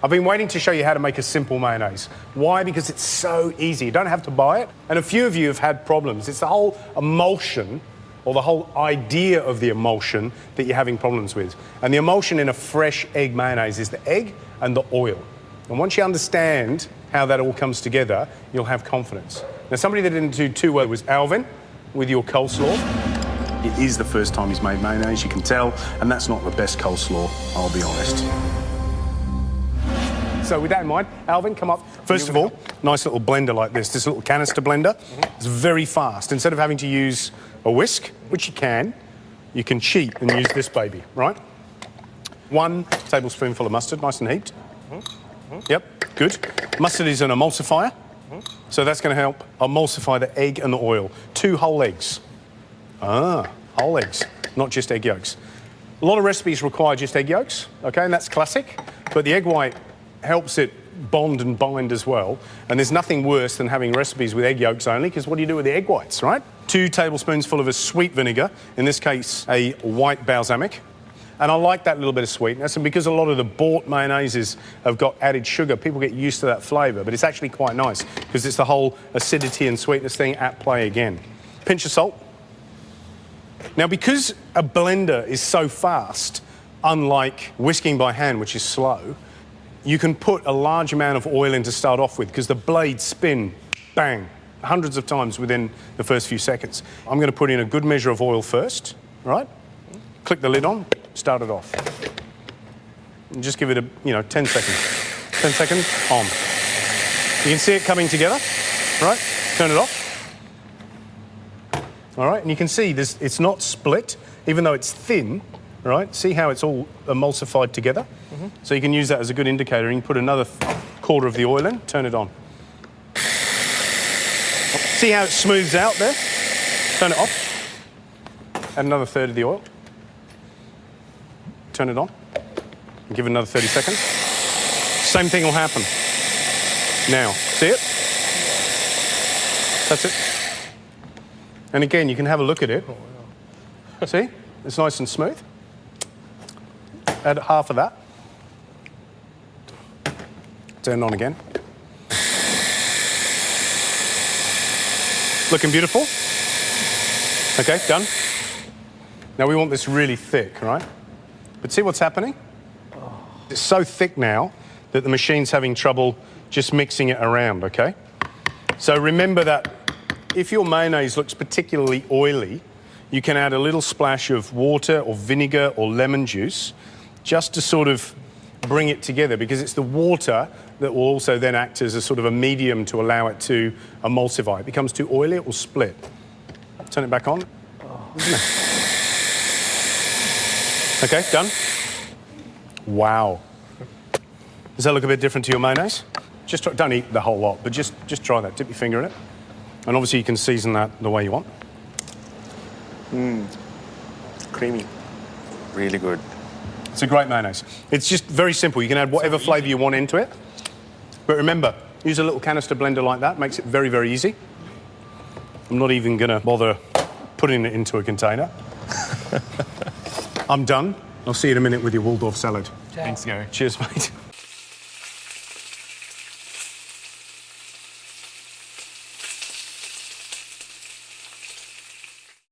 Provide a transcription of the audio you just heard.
I've been waiting to show you how to make a simple mayonnaise. Why? Because it's so easy. You don't have to buy it. And a few of you have had problems. It's the whole emulsion, or the whole idea of the emulsion, that you're having problems with. And the emulsion in a fresh egg mayonnaise is the egg and the oil. And once you understand how that all comes together, you'll have confidence. Now, somebody that didn't do too well was Alvin with your coleslaw. It is the first time he's made mayonnaise, you can tell, and that's not the best coleslaw, I'll be honest. So with that in mind, Alvin, come up. First of all, nice little blender like this little canister blender. It's very fast. Instead of having to use a whisk, which you can cheat and use this baby, right? 1 tablespoonful of mustard, nice and heaped. Yep, good. Mustard is an emulsifier, so that's going to help emulsify the egg and the oil. 2 whole eggs. Ah, whole eggs, not just egg yolks. A lot of recipes require just egg yolks, okay, and that's classic, but the egg white helps it bond and bind as well. And there's nothing worse than having recipes with egg yolks only, because what do you do with the egg whites, right? 2 tablespoons full of a sweet vinegar, in this case, a white balsamic. And I like that little bit of sweetness, and because a lot of the bought mayonnaises have got added sugar, people get used to that flavour, but it's actually quite nice, because it's the whole acidity and sweetness thing at play again. Pinch of salt. Now, because a blender is so fast, unlike whisking by hand, which is slow, you can put a large amount of oil in to start off with, because the blades spin, bang, hundreds of times within the first few seconds. I'm going to put in a good measure of oil first, right? Click the lid on, start it off. And just give it 10 seconds. 10 seconds, on. You can see it coming together, right? Turn it off. All right, and you can see it's not split, even though it's thin, right? See how it's all emulsified together? So you can use that as a good indicator. You can put another quarter of the oil in, turn it on. See how it smooths out there? Turn it off. Add another third of the oil. Turn it on. And give it another 30 seconds. Same thing will happen. Now, see it? That's it. And again, you can have a look at it. See? It's nice and smooth. Add half of that. Turn it on again. Looking beautiful. Okay, done. Now we want this really thick, right? But see what's happening? It's so thick now that the machine's having trouble just mixing it around, okay? So remember that if your mayonnaise looks particularly oily, you can add a little splash of water or vinegar or lemon juice just to sort of bring it together, because it's the water that will also then act as a sort of a medium to allow it to emulsify. It becomes too oily, it will split. Turn it back on. Okay, done. Wow. Does that look a bit different to your mayonnaise? Just try, don't eat the whole lot, but just try that. Dip your finger in it. And obviously you can season that the way you want. Creamy. Really good. It's a great mayonnaise. It's just very simple. You can add whatever flavour you want into it. But remember, use a little canister blender like that. Makes it very, very easy. I'm not even going to bother putting it into a container. I'm done. I'll see you in a minute with your Waldorf salad. Thanks, Gary. Cheers, mate.